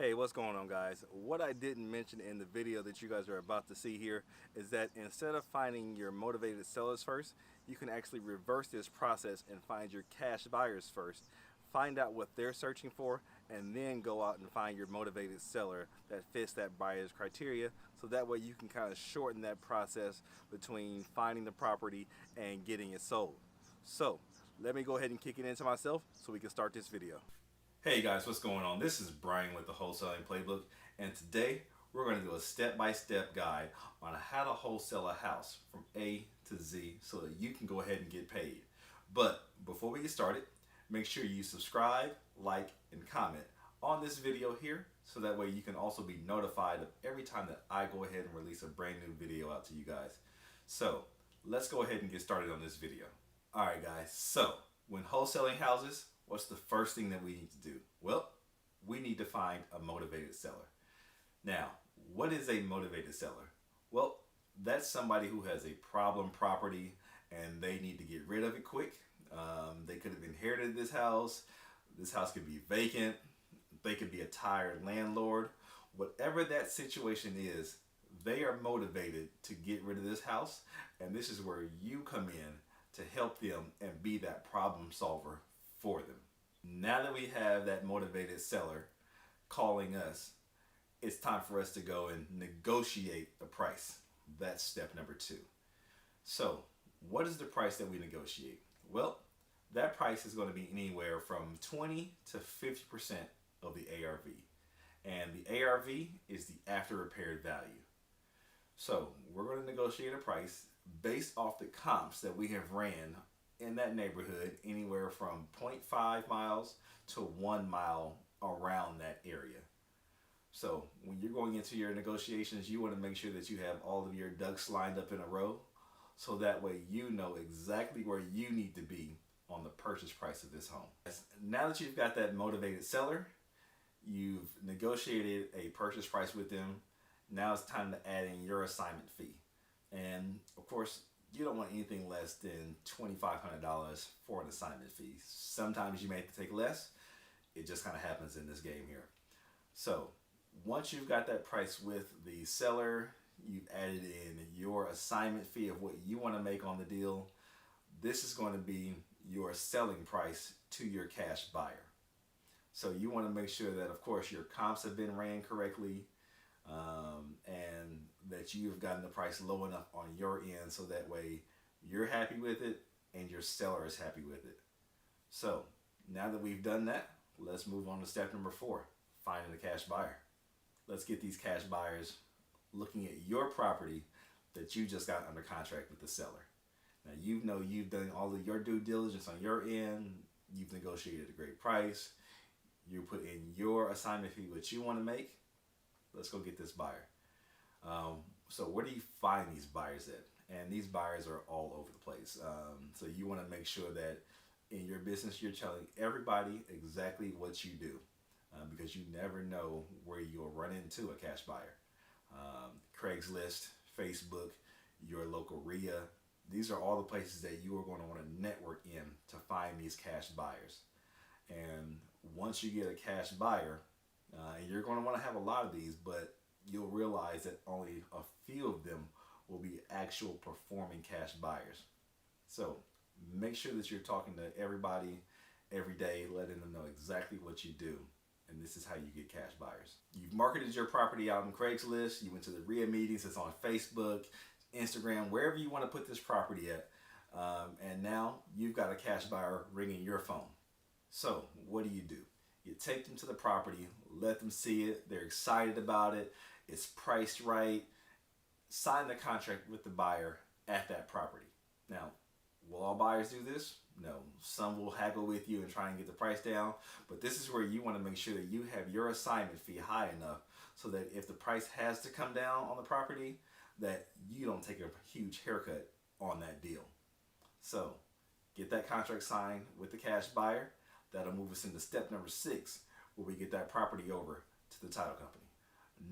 Hey, what's going on, guys? What I didn't mention in the video that you guys are about to see here is that instead of finding your motivated sellers first, you can actually reverse this process and find your cash buyers first. Find out what they're searching for and then go out and find your motivated seller that fits that buyer's criteria, so that way you can kind of shorten that process between finding the property and getting it sold. So let me go ahead and kick it into myself so we can start this video. Hey guys, what's going on? This is Brian with the Wholesaling Playbook, and today we're going to do a step-by-step guide on how to wholesale a house from A to Z so that you can go ahead and get paid. But before we get started, make sure you subscribe, like, and comment on this video here so that way you can also be notified of every time that I go ahead and release a brand new video out to you guys. So let's go ahead and get started on this video. Alright guys, so when wholesaling houses, what's the first thing that we need to do? Well, we need to find a motivated seller. Now, what is a motivated seller? Well, that's somebody who has a problem property and they need to get rid of it quick. They could have inherited this house. This house could be vacant. They could be a tired landlord. Whatever that situation is, they are motivated to get rid of this house, and this is where you come in to help them and be that problem solver for them. Now that we have that motivated seller calling us, it's time for us to go and negotiate the price. That's step number 2. So what is the price that we negotiate? Well, that price is going to be anywhere from 20 to 50% of the ARV. And the ARV is the after repaired value. So we're going to negotiate a price based off the comps that we have ran in that neighborhood, anywhere from 0.5 miles to 1 mile around that area. So when you're going into your negotiations, you want to make sure that you have all of your ducks lined up in a row, so that way you know exactly where you need to be on the purchase price of this home. Now that you've got that motivated seller, you've negotiated a purchase price with them, now it's time to add in your assignment fee. And of course, you don't want anything less than $2,500 for an assignment fee. Sometimes you may have to take less. It just kind of happens in this game here. So once you've got that price with the seller, you've added in your assignment fee of what you want to make on the deal. This is going to be your selling price to your cash buyer. So you want to make sure that, of course, your comps have been ran correctly, and that you've gotten the price low enough on your end so that way you're happy with it and your seller is happy with it. So now that we've done that, let's move on to step number 4, finding a cash buyer. Let's get these cash buyers looking at your property that you just got under contract with the seller. Now you've done all of your due diligence on your end. You've negotiated a great price. You put in your assignment fee, what you want to make. Let's go get this buyer. So where do you find these buyers at? And these buyers are all over the place. So you want to make sure that in your business you're telling everybody exactly what you do, because you never know where you'll run into a cash buyer. Craigslist, Facebook, your local RIA. These are all the places that you are going to want to network in to find these cash buyers. And once you get a cash buyer, and you're going to want to have a lot of these, but you'll realize that only a few of them will be actual performing cash buyers. So make sure that you're talking to everybody every day, letting them know exactly what you do. And this is how you get cash buyers. You've marketed your property out on Craigslist. You went to the RIA meetings. It's on Facebook, Instagram, wherever you want to put this property at. And now you've got a cash buyer ringing your phone. So what do? You take them to the property, let them see it. They're excited about it. It's priced right. Sign the contract with the buyer at that property. Now, will all buyers do this? No. Some will haggle with you and try and get the price down. But this is where you want to make sure that you have your assignment fee high enough so that if the price has to come down on the property, that you don't take a huge haircut on that deal. So get that contract signed with the cash buyer. That'll move us into step number 6, where we get that property over to the title company.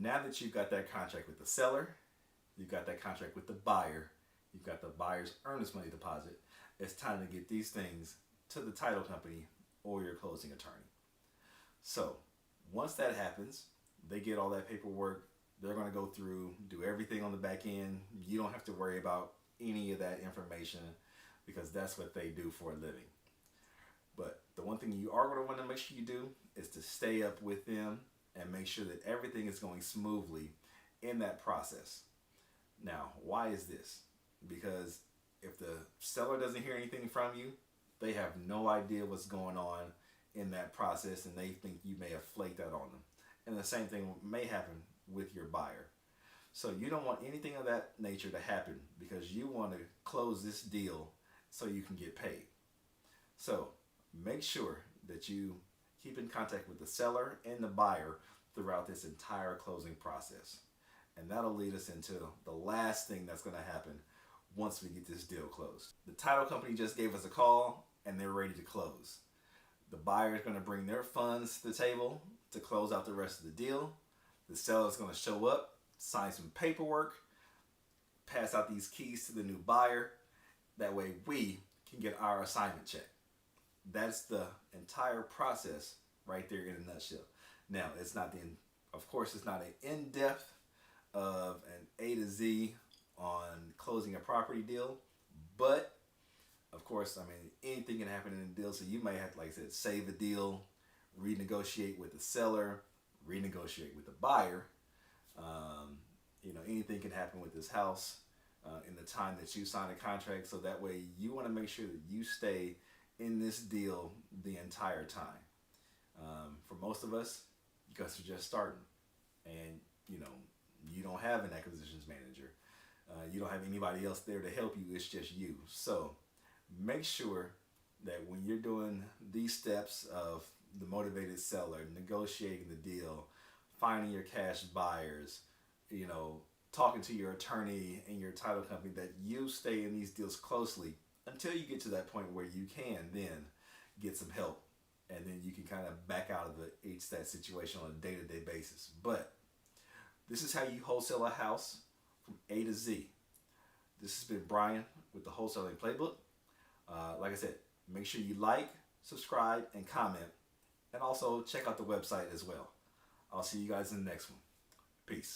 Now that you've got that contract with the seller, you've got that contract with the buyer, you've got the buyer's earnest money deposit, it's time to get these things to the title company or your closing attorney. So once that happens, They get all that paperwork. They're going to go through, do everything on the back end. You don't have to worry about any of that information because that's what they do for a living. But the one thing you are going to want to make sure you do is to stay up with them and make sure that everything is going smoothly in that process. Now, why is this? Because if the seller doesn't hear anything from you, they have no idea what's going on in that process and they think you may have flaked out on them. And the same thing may happen with your buyer. So you don't want anything of that nature to happen because you want to close this deal so you can get paid. So make sure that you keep in contact with the seller and the buyer throughout this entire closing process. And that'll lead us into the last thing that's going to happen once we get this deal closed. The title company just gave us a call and they're ready to close. The buyer is going to bring their funds to the table to close out the rest of the deal. The seller is going to show up, sign some paperwork, pass out these keys to the new buyer. That way we can get our assignment check. That's the entire process right there in a nutshell. Now, it's not of course, it's not an in-depth of an A to Z on closing a property deal, but of course, I mean, anything can happen in a deal. So you may have to, like I said, save a deal, renegotiate with the seller, renegotiate with the buyer. Anything can happen with this house in the time that you sign a contract. So that way you want to make sure that you stay in this deal the entire time. For most of us, you guys are just starting and you don't have an acquisitions manager. You don't have anybody else there to help you. It's just you. So make sure that when you're doing these steps of the motivated seller, negotiating the deal, finding your cash buyers, talking to your attorney and your title company, that you stay in these deals closely until you get to that point where you can then get some help and then you can kind of back out of that situation on a day-to-day basis. But this is how you wholesale a house from A to Z. This has been Brian with the Wholesaling Playbook. Like I said, make sure you like, subscribe, and comment. And also check out the website as well. I'll see you guys in the next one. Peace.